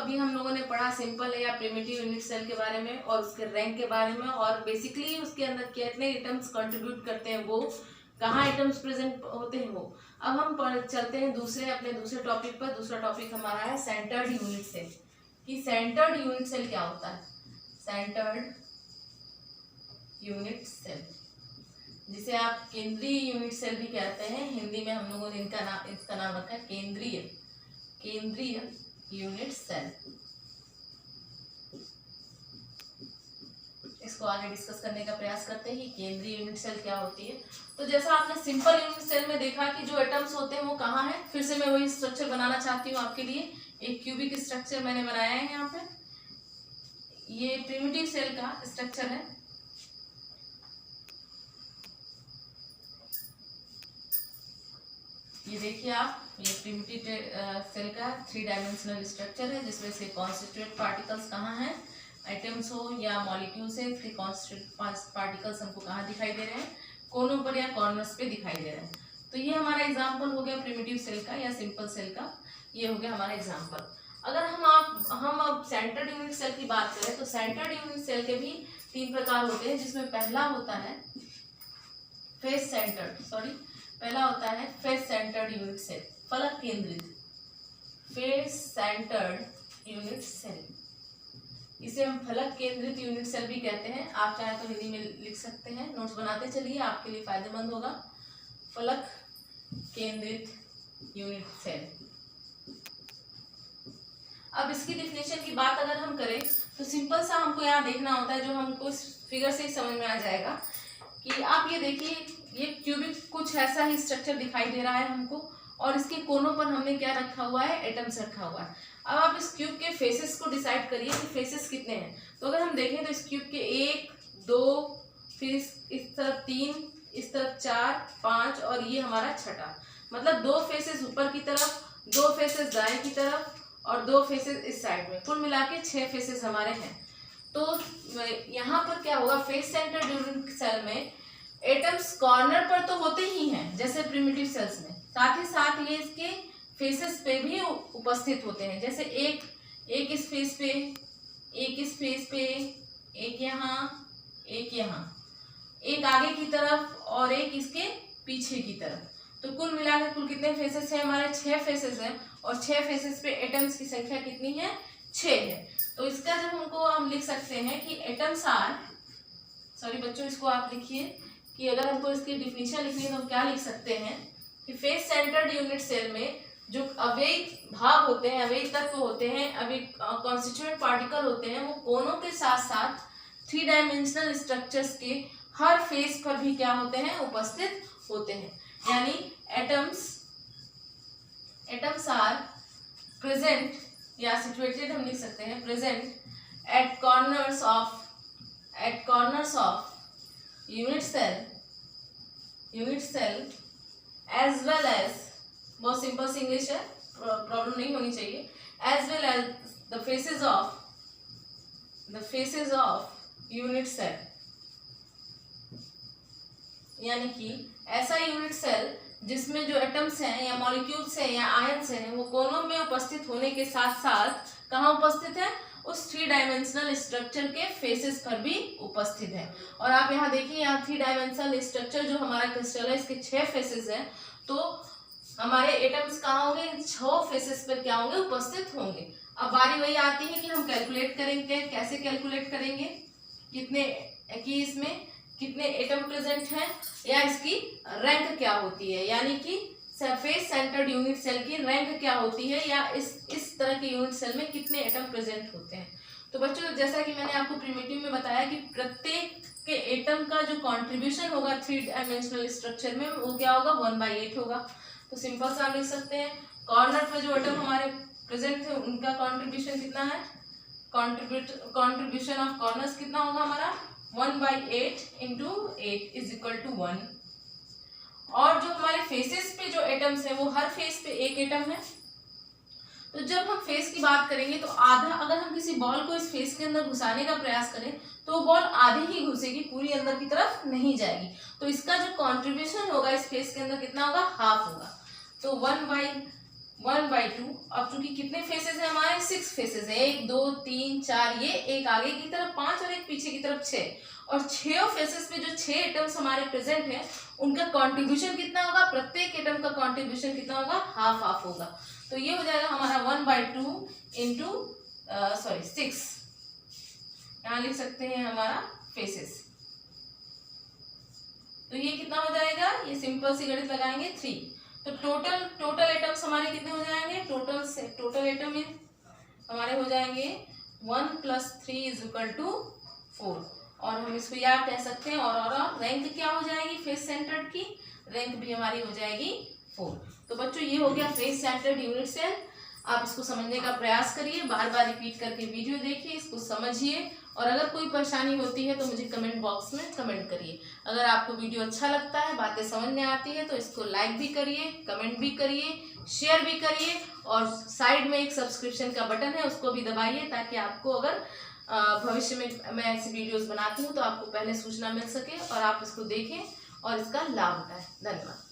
अभी हम लोगों ने पढ़ा सिंपल या प्रिमिटिव यूनिट सेल के बारे में और उसके रैंक के बारे में, और बेसिकली उसके अंदर कितने एटम्स कंट्रीब्यूट करते हैं, वो कहाँ एटम्स प्रेजेंट होते हैं वो। अब हम चलते हैं अपने दूसरे टॉपिक पर। दूसरा टॉपिक हमारा है सेंटर्ड यूनिट सेल। कि सेंटर्ड यूनिट सेल क्या होता है। सेंटर्ड यूनिट सेल, जिसे आप केंद्रीय यूनिट सेल भी कहते हैं, हिंदी में हम लोगों ने इसका नाम रखा है केंद्रीय यूनिट सेल। इसको आगे डिस्कस करने का प्रयास करते हैं कि केंद्रीय यूनिट सेल क्या होती है। तो जैसा आपने सिंपल यूनिट सेल में देखा कि जो एटम्स होते हैं वो कहाँ है, फिर से मैं वही स्ट्रक्चर बनाना चाहती हूँ आपके लिए। एक क्यूबिक स्ट्रक्चर मैंने बनाया है यहाँ पे, ये प्रिमिटिव सेल का स्ट्रक्चर है। ये देखिए आप, ये प्रिमिटिव सेल का 3 डायमेंशनल स्ट्रक्चर है, जिसमें से कॉन्स्टिट्यूएंट पार्टिकल्स कहाँ हैं, आइटम्स हो या मॉलिक्यूल्स है, इसके कॉन्स्टिट्यूएंट पार्टिकल्स हमको कहाँ दिखाई दे रहे हैं, कोनों पर या कॉर्नर्स पे दिखाई दे रहे हैं। तो ये हमारा एग्जाम्पल हो गया प्रिमिटिव सेल का या सिंपल सेल का, ये हो गया हमारा एग्जाम्पल। अगर हम अब सेंटर्ड यूनिट सेल की बात करें तो सेंटर्ड यूनिट सेल के भी 3 प्रकार होते हैं, जिसमें पहला होता है फेस सेंटर्ड यूनिट सेल, फलक केंद्रित फेस सेंटर्ड यूनिट सेल। इसे हम फलक केंद्रित यूनिट सेल भी कहते हैं। आप चाहे तो हिंदी में लिख सकते हैं, नोट्स बनाते चलिए, आपके लिए फायदेमंद होगा। फलक केंद्रित यूनिट सेल। अब इसकी डिफिनेशन की बात अगर हम करें तो सिंपल सा हमको यहाँ देखना होता है, जो हमको इस फिगर से ही समझ में आ जाएगा कि आप ये देखिए, ये क्यूबिक कुछ ऐसा ही स्ट्रक्चर दिखाई दे रहा है हमको, और इसके कोनों पर हमने क्या रखा हुआ है, एटम्स रखा हुआ है। अब आप इस क्यूब के फेसेस को डिसाइड करिए कि फेसेस कितने हैं। तो अगर हम देखें तो इस क्यूब के 1, 2, फिर इस तरफ 3, इस तरफ 4, 5 और ये हमारा छठा, मतलब 2 फेसेस ऊपर की तरफ, 2 फेसेस दाएं की तरफ और 2 फेसेस इस साइड में, कुल मिला के 6 फेसेस हमारे हैं। तो यहाँ पर क्या होगा, फेस सेंटर्ड यूनिट सेल में एटम्स कॉर्नर पर तो होते ही हैं जैसे प्रिमिटिव सेल्स में, साथ ही साथ ये इसके फेसेस पे भी उपस्थित होते हैं। जैसे एक इस फेस पे, एक इस फेस पे, एक यहाँ, एक आगे की तरफ और एक इसके पीछे की तरफ। तो कुल मिलाकर कुल कितने फेसेस हैं हमारे, 6 फेसेस हैं, और 6 फेसेस पे एटम्स की संख्या कितनी है, 6 है। तो इसका जब हम लिख सकते हैं कि एटम्स आर, सॉरी बच्चों इसको आप लिखिए कि अगर हमको इसकी डिफिनीशन लिखनी है तो हम क्या लिख सकते हैं कि फेस सेंटर्ड यूनिट सेल में जो अवयवी भाग होते हैं, अवयवी तत्व होते हैं, अवयवी कॉन्स्टिट्यूएंट पार्टिकल होते हैं, वो कोनों के साथ साथ 3 डायमेंशनल स्ट्रक्चर्स के हर फेस पर भी क्या होते हैं, उपस्थित होते हैं। यानी एटम्स आर प्रेजेंट या सिचुएटेड, हम लिख सकते हैं present at corners of unit cell as well as, बहुत सिंपल सी इंग्लिश है, प्रॉब्लम नहीं होनी चाहिए, as well as the faces of unit cell. यानी कि ऐसा यूनिट सेल जिसमें जो एटम्स हैं या मॉलिक्यूल्स हैं या आयंस हैं, वो कोनों में उपस्थित होने के साथ साथ कहाँ उपस्थित है, उस 3 डायमेंशनल स्ट्रक्चर के फेसेस पर भी उपस्थित है। और आप यहाँ देखिए, यहाँ 3 डायमेंशनल स्ट्रक्चर जो हमारा क्रिस्टल है, इसके 6 फेसेस हैं, तो हमारे एटम्स कहाँ होंगे, 6 फेसेस पर क्या होंगे, उपस्थित होंगे। अब बारी वही आती है कि हम कैलकुलेट करेंगे, कैसे कैलकुलेट करेंगे, कि इसमें कितने एटम प्रेजेंट हैं या इसकी रैंक क्या होती है, यानी कि फेस सेंटर्ड यूनिट सेल की रैंक क्या होती है, या इस तरह के यूनिट सेल में कितने एटम प्रेजेंट होते हैं। तो बच्चों जैसा कि मैंने आपको प्रिमिटिव में बताया कि प्रत्येक के एटम का जो कंट्रीब्यूशन होगा 3 डायमेंशनल स्ट्रक्चर में, वो क्या होगा, 1/8 होगा। तो सिंपल सा आप लिख सकते हैं, कॉर्नर पे जो एटम हमारे प्रेजेंट थे उनका कंट्रीब्यूशन कितना है, कंट्रीब्यूशन ऑफ कॉर्नर्स कितना होगा हमारा, 1/8 × 8 = 1। और जो हमारे फेसेस पे जो एटम्स हैं, वो हर फेस पे एक एटम है। तो जब हम फेस की बात करेंगे तो आधा, अगर हम किसी बॉल को इस फेस के अंदर घुसाने का प्रयास करें तो वो बॉल आधे ही घुसेगी, पूरी अंदर की तरफ नहीं जाएगी। तो इसका जो कंट्रीब्यूशन होगा इस फेस के अंदर कितना होगा, हाफ होगा। तो 1/8 1/2। अब चूंकि कितने फेसेस हैं हमारे, 6 फेसेस हैं, 1 2 3 4, ये एक आगे की तरफ 5 और एक पीछे की तरफ 6। और 6 फेसेस पे जो 6 एटम्स हमारे प्रेजेंट हैं उनका कंट्रीब्यूशन कितना होगा, प्रत्येक एटम का कंट्रीब्यूशन कितना होगा, हाफ हाफ होगा। तो ये हो जाएगा हमारा 1/2 इंटू 6, यहाँ लिख सकते हैं हमारा फेसेस। तो ये कितना हो जाएगा, ये सिंपल सी गणित लगाएंगे 3। तो टोटल एटम्स हमारे कितने हो जाएंगे, टोटल एटम हमारे हो जाएंगे 1 + 3 = 4। और हम इसको याद कह सकते हैं। और रैंक क्या हो जाएगी फेस सेंटर्ड की, रैंक भी हमारी हो जाएगी 4। तो बच्चों ये हो गया फेस सेंटर्ड यूनिट सेल। आप इसको समझने का प्रयास करिए, बार बार रिपीट करके वीडियो देखिए, इसको समझिए। और अगर कोई परेशानी होती है तो मुझे कमेंट बॉक्स में कमेंट करिए। अगर आपको वीडियो अच्छा लगता है, बातें समझ में आती है तो इसको लाइक भी करिए, कमेंट भी करिए, शेयर भी करिए। और साइड में एक सब्सक्रिप्शन का बटन है, उसको भी दबाइए ताकि आपको अगर भविष्य में मैं ऐसी वीडियोस बनाती हूँ तो आपको पहले सूचना मिल सके और आप इसको देखें और इसका लाभ उठाएं। धन्यवाद।